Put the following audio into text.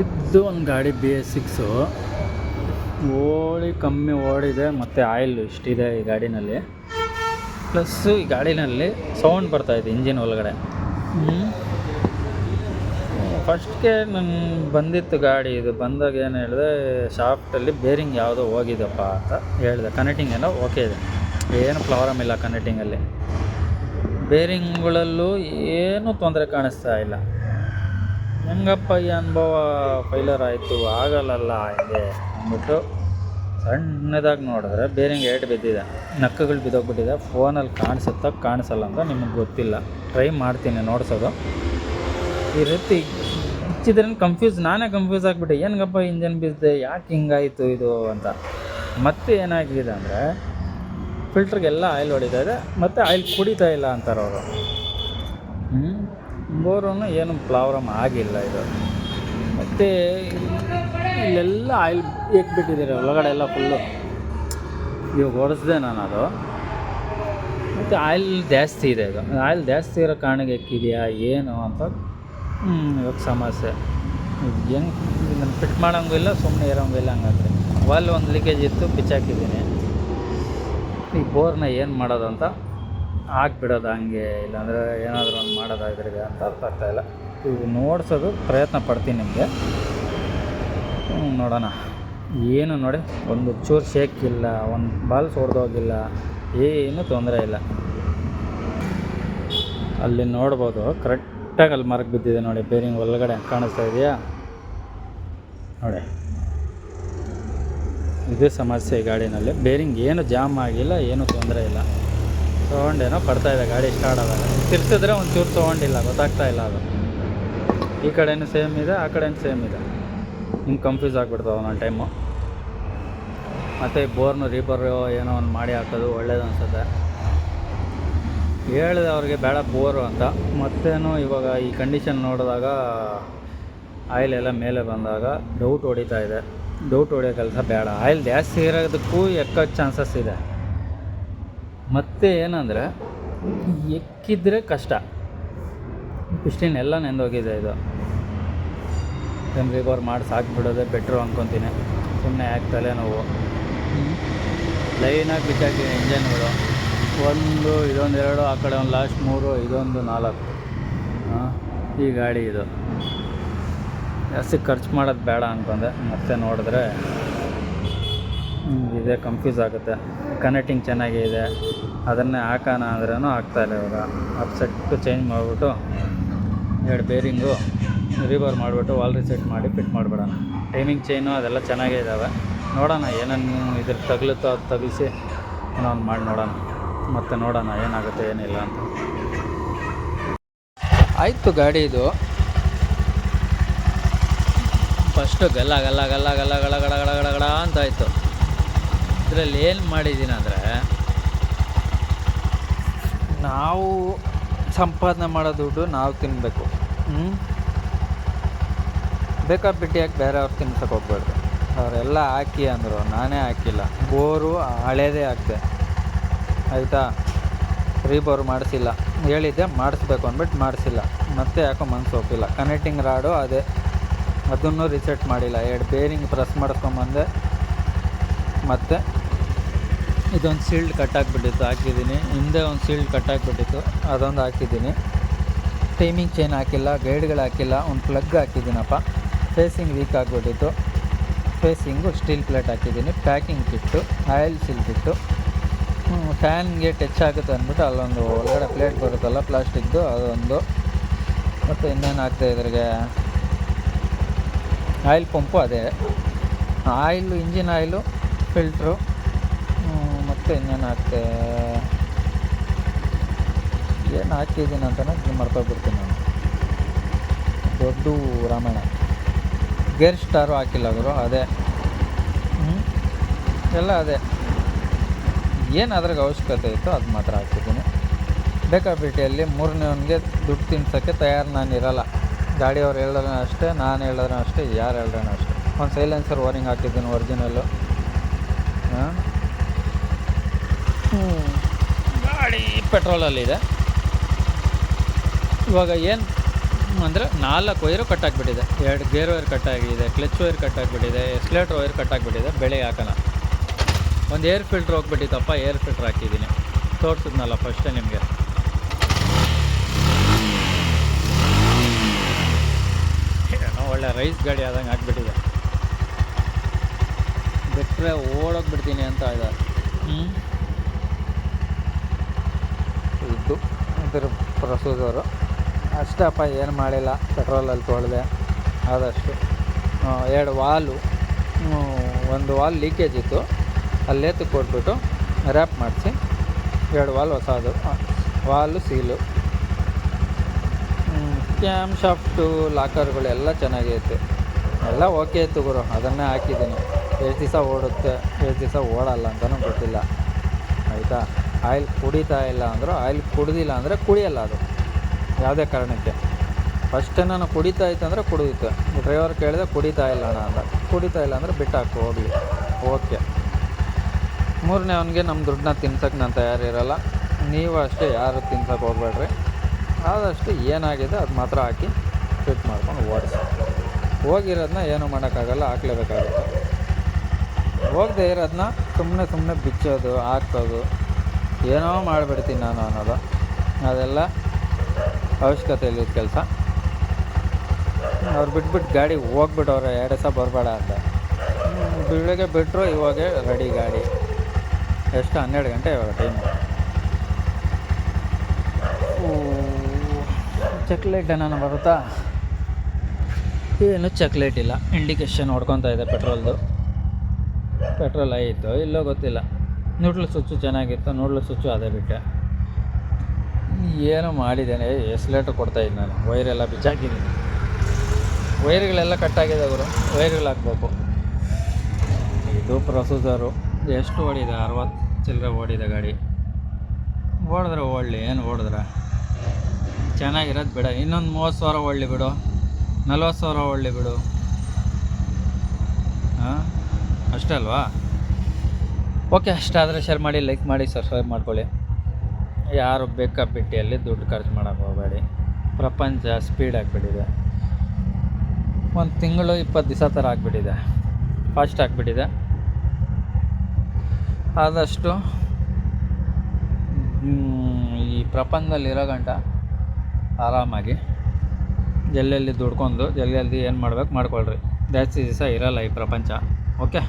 ಇದು ಒಂದು ಗಾಡಿ BS6 ಕಮ್ಮಿ ಓಡಿದೆ ಮತ್ತು ಆಯಿಲ್ ಇಷ್ಟಿದೆ ಈ ಗಾಡಿನಲ್ಲಿ. ಪ್ಲಸ್ ಈ ಗಾಡಿನಲ್ಲಿ ಸೌಂಡ್ ಬರ್ತಾಯಿದೆ ಇಂಜಿನ್ ಒಳಗಡೆ. ಫಸ್ಟ್ಗೆ ನಾನು ಬಂದಿತ್ತು ಗಾಡಿ, ಇದು ಬಂದಾಗ ಏನು ಹೇಳಿದೆ, ಶಾಫ್ಟಲ್ಲಿ ಬೇರಿಂಗ್ ಯಾವುದೋ ಹೋಗಿದೆಪ್ಪ ಅಂತ ಹೇಳಿದೆ. ಕನೆಕ್ಟಿಂಗ್ ಎಲ್ಲ ಓಕೆ ಇದೆ, ಏನು ಪ್ರಾಬ್ಲಮ್ ಇಲ್ಲ ಕನೆಕ್ಟಿಂಗಲ್ಲಿ. ಬೇರಿಂಗ್ಗಳಲ್ಲೂ ಏನೂ ತೊಂದರೆ ಕಾಣಿಸ್ತಾ ಇಲ್ಲ. ಹೆಂಗಪ್ಪ ಈ ಅನುಭವ ಫೈಲರ್ ಆಯಿತು, ಆಗಲ್ಲ ಹಿಂಗೆ ಅಂದ್ಬಿಟ್ಟು ಸಣ್ಣದಾಗಿ ನೋಡಿದ್ರೆ ಬೇರಿಂಗ್ ಏಟು ಬಿದ್ದಿದೆ, ನಕ್ಕಗಳು ಬಿದ್ದೋಗ್ಬಿಟ್ಟಿದೆ. ಫೋನಲ್ಲಿ ಕಾಣಿಸಲ್ಲ ಅಂತ ನಿಮಗೆ ಗೊತ್ತಿಲ್ಲ, ಟ್ರೈ ಮಾಡ್ತೀನಿ ನೋಡ್ಸೋದು. ಈ ರೀತಿ ಹಚ್ಚಿದ್ರೆ ನಾನೇ ಕನ್ಫ್ಯೂಸ್ ಆಗಿಬಿಟ್ಟೆ, ಏನಗಪ್ಪ ಇಂಜನ್ ಬಿದ್ದೆ, ಯಾಕೆ ಹಿಂಗಾಯಿತು ಇದು ಅಂತ. ಮತ್ತೆ ಏನಾಗಿದೆ ಅಂದರೆ ಫಿಲ್ಟ್ರಿಗೆಲ್ಲ ಆಯಿಲ್ ಹೊಡಿತಾ ಇದೆ, ಮತ್ತು ಆಯಿಲ್ ಕುಡಿತಾ ಇಲ್ಲ ಅಂತಾರೆ ಅವರು. ಬೋರೂ ಏನು ಪ್ರಾಬ್ಲಮ್ ಆಗಿಲ್ಲ ಇದು. ಮತ್ತು ಇಲ್ಲೆಲ್ಲ ಆಯಿಲ್ ಏಕ್ಬಿಟ್ಟಿದ್ದಾರೆ ಒಳಗಡೆ ಎಲ್ಲ ಫುಲ್ಲು. ಇವಾಗ ಓಡಿಸ್ದೆ ನಾನು ಅದು, ಮತ್ತು ಆಯಿಲ್ ಜಾಸ್ತಿ ಇದೆ. ಇದು ಆಯಿಲ್ ಜಾಸ್ತಿ ಇರೋ ಕಾರಣಕ್ಕೆ ಎಕ್ಕಿದೆಯಾ ಏನು ಅಂತ ಇವಾಗ ಸಮಸ್ಯೆ. ಹೆಂಗೆ ಇದನ್ನು ಫಿಟ್ ಮಾಡೋಂಗಿಲ್ಲ, ಸುಮ್ಮನೆ ಇರೋಂಗಿಲ್ಲ. ಹಂಗಾದ್ರೆ ವಾಲ್ ಒಂದು ಲೀಕೇಜ್ ಇತ್ತು, ಬಿಚ್ಚಾಕಿದ್ದೀನಿ. ಈ ಬೋರ್ನ ಏನು ಮಾಡೋದು ಅಂತ ಹಾಕ್ಬಿಡೋದು ಹಂಗೆ, ಇಲ್ಲಾಂದರೆ ಏನಾದರೂ ಒಂದು ಮಾಡೋದಾದ್ರಿಗೆ ಅಂತ ಅರ್ಥ ಆಗ್ತಾಯಿಲ್ಲ. ಇವು ನೋಡ್ಸೋದು ಪ್ರಯತ್ನ ಪಡ್ತೀನಿ ನಿಮಗೆ. ನೋಡೋಣ ಏನು. ನೋಡಿ, ಒಂದು ಚೂರು ಶೇಕ್ ಇಲ್ಲ, ಒಂದು ಬಾಲ್ ಹೊಡೆದೋಗಿಲ್ಲ, ಏನೂ ತೊಂದರೆ ಇಲ್ಲ. ಅಲ್ಲಿ ನೋಡ್ಬೋದು ಕರೆಕ್ಟಾಗಿ ಅಲ್ಲಿ ಮಾರ್ಕ್ ಬಿದ್ದಿದೆ ನೋಡಿ, ಬೇರಿಂಗ್ ಒಳಗಡೆ ಕಾಣಿಸ್ತಾ ಇದೆಯಾ ನೋಡಿ. ಇದೇ ಸಮಸ್ಯೆ ಈ ಗಾಡಿನಲ್ಲಿ. ಬೇರಿಂಗ್ ಏನು ಜಾಮ್ ಆಗಿಲ್ಲ, ಏನೂ ತೊಂದರೆ ಇಲ್ಲ. ತೊಗೊಂಡೇನೋ ಪಡ್ತಾಯಿದೆ ಗಾಡಿ ಸ್ಟಾರ್ಟ್ ಆದಾಗ. ತಿರ್ಸಿದ್ರೆ ಒಂದು ಚೂರು ತೊಗೊಂಡಿಲ್ಲ, ಗೊತ್ತಾಗ್ತಾ ಇಲ್ಲ ಅದು. ಈ ಕಡೆಯೂ ಸೇಮ್ ಇದೆ, ಆ ಕಡೆಯೂ ಸೇಮ್ ಇದೆ. ಹಿಂಗೆ ಕನ್ಫ್ಯೂಸ್ ಆಗಿಬಿಡ್ತಾವೆ ಒಂದೊಂದು ಟೈಮು. ಮತ್ತು ಬೋರ್ನು ರೀಬರು ಏನೋ ಒಂದು ಮಾಡಿ ಹಾಕೋದು ಒಳ್ಳೇದು ಅನಿಸುತ್ತೆ. ಹೇಳಿದೆ ಅವ್ರಿಗೆ ಬೇಡ ಬೋರು ಅಂತ. ಮತ್ತೇನು ಇವಾಗ ಈ ಕಂಡೀಷನ್ ನೋಡಿದಾಗ ಆಯಿಲ್ ಎಲ್ಲ ಮೇಲೆ ಬಂದಾಗ ಡೌಟ್ ಹೊಡಿತಾ ಇದೆ. ಡೌಟ್ ಹೊಡಿಯೋ ಕೆಲಸ ಬೇಡ. ಆಯಿಲ್ ಜಾಸ್ತಿ ಇರೋದಕ್ಕೂ ಎಕ್ಕೋ ಚಾನ್ಸಸ್ ಇದೆ. ಮತ್ತು ಏನಂದರೆ ಎಕ್ಕಿದ್ರೆ ಕಷ್ಟ. ಪಿಸ್ಟಿನ್ ಎಲ್ಲ ನೆಂದೋಗಿದೆ. ಇದು ರಿವರ್ ಮಾಡಿ ಸಾಕಿಬಿಡೋದೇ ಬೆಟ್ರು ಅಂದ್ಕೊತೀನಿ. ಸುಮ್ಮನೆ ಯಾಕೆ ತಲೆನೋವು. ಲೈನಾಗಿ ಬಿಚ್ಚಾಕಿದೆ ಇಂಜನ್ಗಳು. ಇದೊಂದು 2, ಆ ಕಡೆ ಒಂದು ಲಾಸ್ಟ್ 3, ಇದೊಂದು 4. ಈ ಗಾಡಿ ಇದು ಜಾಸ್ತಿ ಖರ್ಚು ಮಾಡೋದು ಬೇಡ ಅಂದ್ಕೊಂಡೆ. ಮತ್ತೆ ನೋಡಿದ್ರೆ ಇದೇ ಕನ್ಫ್ಯೂಸ್ ಆಗುತ್ತೆ. ಕನೆಕ್ಟಿಂಗ್ ಚೆನ್ನಾಗೇ ಇದೆ, ಅದನ್ನೇ ಹಾಕೋಣ ಅಂದ್ರೂ ಆಗ್ತಾಯಿಲ್ಲ. ಇವಾಗ ಅಪ್ಸೆಟ್ಟು ಚೇಂಜ್ ಮಾಡಿಬಿಟ್ಟು 2 ಬೇರಿಂಗು ರಿವರ್ ಮಾಡಿಬಿಟ್ಟು ವಾಲ್ ರಿಸೆಟ್ ಮಾಡಿ ಫಿಟ್ ಮಾಡಿಬಿಡೋಣ. ಟೈಮಿಂಗ್ ಚೈನು ಅದೆಲ್ಲ ಚೆನ್ನಾಗೇ ಇದ್ದಾವೆ. ನೋಡೋಣ ಏನೇನು ಇದ್ರ ತಗಲುತ್ತೋ ಅದು ತಗಿಸಿ ಏನೋ ಒಂದು ಮಾಡಿ ನೋಡೋಣ. ಮತ್ತು ನೋಡೋಣ ಏನಾಗುತ್ತೆ ಏನಿಲ್ಲ ಅಂತ. ಆಯಿತು ಗಾಡಿ ಇದು ಫಸ್ಟು ಗಲ್ಲ ಗಲ್ಲ ಗಲ್ಲ ಗಲ್ಲ ಗಲ ಗಡ ಗಡ ಗಡ ಗಡ ಅಂತ ಆಯಿತು. ಇದರಲ್ಲಿ ಏನು ಮಾಡಿದ್ದೀನಿ ಅಂದರೆ, ನಾವು ಸಂಪಾದನೆ ಮಾಡೋ ದುಡ್ಡು ನಾವು ತಿನ್ನಬೇಕು. ಬೇಕಾಬಿಟ್ಟಿ ಹಾಕಿ ಬೇರೆಯವ್ರು ತಿನ್ಸಕ್ಕೆ ಹೋಗ್ಬಾರ್ದು. ಅವರೆಲ್ಲ ಹಾಕಿ ಅಂದರು, ನಾನೇ ಹಾಕಿಲ್ಲ. ಬೋರು ಹಳೇದೇ ಹಾಕಿದೆ, ಆಯಿತಾ. ರೀಬೋರ್ ಮಾಡಿಸಿಲ್ಲ, ಹೇಳಿದ್ದೆ ಮಾಡಿಸ್ಬೇಕು ಅಂದ್ಬಿಟ್ಟು ಮಾಡಿಸಿಲ್ಲ. ಮತ್ತೆ ಯಾಕೋ ಮನಸ್ಸು ಒಪ್ಪಿಲ್ಲ. ಕನೆಕ್ಟಿಂಗ್ ರಾಡು ಅದೇ, ಅದನ್ನು ರಿಸೆಟ್ ಮಾಡಿಲ್ಲ. 2 ಬೇರಿಂಗ್ ಪ್ರೆಸ್ ಮಾಡಿಸ್ಕೊಂಬಂದೆ. ಮತ್ತು ಇದೊಂದು ಸೀಲ್ಡ್ ಕಟ್ಟಾಕ್ಬಿಟ್ಟಿತ್ತು, ಹಾಕಿದ್ದೀನಿ. ಹಿಂದೆ ಒಂದು ಸೀಲ್ಡ್ ಕಟ್ಟಾಕ್ಬಿಟ್ಟಿತ್ತು, ಅದೊಂದು ಹಾಕಿದ್ದೀನಿ. ಟೈಮಿಂಗ್ ಚೈನ್ ಹಾಕಿಲ್ಲ, ಗೈಡ್ಗಳು ಹಾಕಿಲ್ಲ. ಒಂದು ಪ್ಲಗ್ ಹಾಕಿದ್ದೀನಪ್ಪ. ಫೇಸಿಂಗ್ ವೀಕ್ ಆಗಿಬಿಟ್ಟಿತ್ತು, ಫೇಸಿಂಗು ಸ್ಟೀಲ್ ಪ್ಲೇಟ್ ಹಾಕಿದ್ದೀನಿ. Packing kit, oil seal kit, ಫ್ಯಾನ್ಗೆ ಟಚ್ ಆಗುತ್ತೆ ಅಂದ್ಬಿಟ್ಟು ಅಲ್ಲೊಂದು ಒಳಗಡೆ ಪ್ಲೇಟ್ ಬರುತ್ತಲ್ಲ ಪ್ಲಾಸ್ಟಿಕ್ದು, ಅದೊಂದು. ಮತ್ತು ಇನ್ನೇನು ಹಾಕ್ತಾ ಇದ್ರಿಗೆ ಆಯಿಲ್ ಪಂಪು ಅದೇ, ಆಯಿಲು ಇಂಜಿನ್ ಆಯಿಲು, ಫಿಲ್ಟ್ರು. ಮತ್ತು ಇನ್ನೇನು ಹಾಕ್ತೆ, ಏನು ಹಾಕಿದ್ದೀನಿ ಅಂತಲೇ ಮರ್ತೋಗ್ಬಿಡ್ತೀನಿ ನಾನು. ದೊಡ್ಡ ರಾಮಾಯಣ. ಗೇರ್ ಸ್ಟಾರು ಹಾಕಿಲ್ಲ ಅವರು, ಅದೇ ಎಲ್ಲ ಅದೇ. ಏನು ಅದ್ರಾಗ ಅವಶ್ಯಕತೆ ಇತ್ತು ಅದು ಮಾತ್ರ ಹಾಕಿದ್ದೀನಿ. ಬೇಕಾಬಿಟ್ಟಿಯಲ್ಲಿ 3ನೇವನಿಗೆ ದುಡ್ಡು ತಿನ್ಸೋಕ್ಕೆ ತಯಾರು ನಾನಿರಲ್ಲ. ಗಾಡಿಯವ್ರು ಹೇಳಿದ್ರೆ ಅಷ್ಟೇ, ನಾನು ಹೇಳಿದ್ರೆ ಅಷ್ಟೇ, ಯಾರು ಹೇಳಿದ್ರೆ ಅಷ್ಟೇ. ಒಂದು ಸೈಲೆನ್ಸರ್ ವಾರಿಂಗ್ ಹಾಕಿದ್ದೀನಿ ಒರಿಜಿನಲ್ಲು. ಗಾಡಿ ಪೆಟ್ರೋಲಲ್ಲಿದೆ. ಇವಾಗ ಏನು ಅಂದರೆ 4 ವೈರು ಕಟ್ಟಾಗಿಬಿಟ್ಟಿದೆ. 2 ಗೇರ್ ವೈರ್ ಕಟ್ಟಾಗಿದೆ, ಕ್ಲಚ್ ವೈರ್ ಕಟ್ಟಾಗಿಬಿಟ್ಟಿದೆ, ಎಕ್ಸ್ಲೇಟ್ರ್ ವೈರ್ ಕಟ್ಟಾಗಿಬಿಟ್ಟಿದೆ. ಬೆಳೆಗೆ ಹಾಕೋಣ. ಒಂದು ಏರ್ ಫಿಲ್ಟ್ರ್ ಹೋಗ್ಬಿಟ್ಟಿತ್ತಪ್ಪ, ಏರ್ ಫಿಲ್ಟ್ರ್ ಹಾಕಿದ್ದೀನಿ, ತೋರಿಸಿದ್ನಲ್ಲ ಫಸ್ಟೇ ನಿಮಗೆ. ಏನೋ ಒಳ್ಳೆ ರೈಸ್ ಗಾಡಿ ಆದಂಗೆ ಆಗಿಬಿಟ್ಟಿದೆ. ಬಿಟ್ಟರೆ ಓಡೋಗ್ಬಿಡ್ತೀನಿ ಅಂತ ಇದೆ. ಇದು ಇದ್ರ ಪ್ರೊಸೀಜರು ಅಷ್ಟಪ್ಪ, ಏನು ಮಾಡಿಲ್ಲ. ಪೆಟ್ರೋಲಲ್ಲಿ ತೊಳೆದೆ ಆದಷ್ಟು. 2 ವಾಲು, ಒಂದು ವಾಲ್ ಲೀಕೇಜ್ ಇತ್ತು, ಅಲ್ಲೇತು ಕೊಟ್ಬಿಟ್ಟು ರ್ಯಾಪ್ ಮಾಡಿಸಿ 2 ವಾಲ್ ಹೊಸದು, ವಾಲು ಸೀಲು. ಕ್ಯಾಮ್ ಶಾಫ್ಟು ಲಾಕರ್ಗಳೆಲ್ಲ ಚೆನ್ನಾಗೈತೆ, ಎಲ್ಲ ಓಕೆ ಇತ್ತು ಗುರು. ಅದನ್ನೇ ಹಾಕಿದ್ದೀನಿ. ಎಷ್ಟು ದಿವಸ ಓಡುತ್ತೆ, ಎಷ್ಟು ದಿವಸ ಓಡಲ್ಲ ಅಂತಲೂ ಗೊತ್ತಿಲ್ಲ, ಆಯಿತಾ. ಆಯಿಲ್ ಕುಡಿತಾ ಇಲ್ಲ ಅಂದರೂ, ಆಯಿಲ್ ಕುಡ್ದಿಲ್ಲ ಅಂದರೆ ಕುಡಿಯಲ್ಲ ಅದು ಯಾವುದೇ ಕಾರಣಕ್ಕೆ. ಫಸ್ಟೇ ನಾನು ಕುಡಿತಾ ಇತ್ತು ಅಂದರೆ ಕುಡಿದಿತ್ತು. ಡ್ರೈವರ್ ಕೇಳಿದೆ ಕುಡಿತಾ ಇಲ್ಲ ಅಣ್ಣ ಅಂತ. ಕುಡಿತಾ ಇಲ್ಲ ಅಂದರೆ ಬಿಟ್ಟಾಕು ಹೋಗಲಿ, ಓಕೆ. 3ನೇ ಅವನಿಗೆ ನಮ್ಮ ದುಡ್ಡನ್ನ ತಿನ್ಸೋಕ್ಕೆ ನಾನು ತಯಾರಿರಲ್ಲ. ನೀವು ಅಷ್ಟೇ ಯಾರು ತಿನ್ಸೋಕೆ ಹೋಗ್ಬೇಡ್ರಿ. ಆದಷ್ಟು ಏನಾಗಿದೆ ಅದು ಮಾತ್ರ ಹಾಕಿ ಫಿಟ್ ಮಾಡ್ಕೊಂಡು ಓಡಿಸಿ. ಹೋಗಿರೋದನ್ನ ಏನೂ ಮಾಡೋಕ್ಕಾಗಲ್ಲ, ಹಾಕ್ಲೇಬೇಕಾಗುತ್ತೆ. ಹೋಗದೆ ಇರೋದನ್ನ ಸುಮ್ಮನೆ ಬಿಚ್ಚೋದು, ಹಾಕೋದು, ಏನೋ ಮಾಡಿಬಿಡ್ತೀನಿ ನಾನು ಅನ್ನೋದು, ಅದೆಲ್ಲ ಅವಶ್ಯಕತೆ ಇಲ್ಲದ ಕೆಲಸ. ಅವ್ರು ಬಿಟ್ಬಿಟ್ಟು ಗಾಡಿ ಹೋಗ್ಬಿಟ್ಟವ್ರೆ, 2 ದಿವಸ ಬರಬೇಡ ಅಂತ. ಬೆಳಗ್ಗೆ ಬಿಟ್ಟರು, ಇವಾಗ ರೆಡಿ ಗಾಡಿ. ಎಷ್ಟು 12 ಗಂಟೆ ಇವಾಗ ಟೈಮು. ಚಕ್ಲೇಟ್ ಏನಾನ ಬರುತ್ತಾ? ಏನು ಚಕ್ಲೇಟ್ ಇಲ್ಲ. ಇಂಡಿಕೇಶನ್ ಹೊಡ್ಕೊತಾ ಇದೆ ಪೆಟ್ರೋಲ್ದು. ಪೆಟ್ರೋಲ್ ಆಯಿತು ಇಲ್ಲೋ ಗೊತ್ತಿಲ್ಲ. ನ್ಯೂಟ್ರಲ್ ಸ್ವಿಚ್ಚು ಚೆನ್ನಾಗಿತ್ತು, ನ್ಯೂಟ್ರಲ್ ಸ್ವಿಚ್ಚು ಅದೇ ಬಿಟ್ಟೆ. ಏನೋ ಮಾಡಿದ್ದೇನೆ. ಎಕ್ಸ್ಲೇಟ್ರ್ ಕೊಡ್ತಾಯಿದ್ದು ನಾನು, ವೈರೆಲ್ಲ ಬಿಚ್ಚಾಕಿದ್ದೀನಿ. ವೈರ್ಗಳೆಲ್ಲ ಕಟ್ಟಾಗಿದೆ ಗುರು, ವೈರ್ಗಳು ಹಾಕ್ಬೇಕು. ಇದು ಪ್ರೊಸೀಜರು. ಎಷ್ಟು ಓಡಿದೆ? 60 ಚಿಲ್ಲರೆ ಓಡಿದೆ ಗಾಡಿ. ಓಡಿದ್ರೆ ಓಡಲಿ, ಏನು ಓಡಿದ್ರೆ ಚೆನ್ನಾಗಿರೋದು ಬಿಡ. ಇನ್ನೊಂದು 30,000 ಓಡಲಿ ಬಿಡು, 40,000 ಓಡಲಿ ಬಿಡು. ಹಾಂ, ಅಷ್ಟೇ ಅಲ್ವಾ? ಓಕೆ, ಅಷ್ಟಾದರೆ ಶೇರ್ ಮಾಡಿ, ಲೈಕ್ ಮಾಡಿ, ಸಬ್ಸ್ಕ್ರೈಬ್ ಮಾಡ್ಕೊಳ್ಳಿ. ಯಾರು ಬೇಕಾಬಿಟ್ಟಿಯಲ್ಲಿ ದುಡ್ಡು ಖರ್ಚು ಮಾಡೋಕ್ಕೆ ಹೋಗಬೇಡಿ. ಪ್ರಪಂಚ ಸ್ಪೀಡ್ ಆಗಿಬಿಟ್ಟಿದೆ. ಒಂದು ತಿಂಗಳು 20 ದಿವಸ ಥರ ಆಗಿಬಿಟ್ಟಿದೆ, ಫಾಸ್ಟ್ ಆಗಿಬಿಟ್ಟಿದೆ. ಆದಷ್ಟು ಈ ಪ್ರಪಂಚದಲ್ಲಿರೋ ಗಂಟ ಆರಾಮಾಗಿ ಎಲ್ಲೆಲ್ಲಿ ದುಡ್ಕೊಂಡು ಎಲ್ಲೆಲ್ಲಿ ಏನು ಮಾಡ್ಬೇಕು ಮಾಡ್ಕೊಳ್ರಿ. ಜಾಸ್ತಿ ದಿವಸ ಇರೋಲ್ಲ ಈ ಪ್ರಪಂಚ. ಓಕೆ.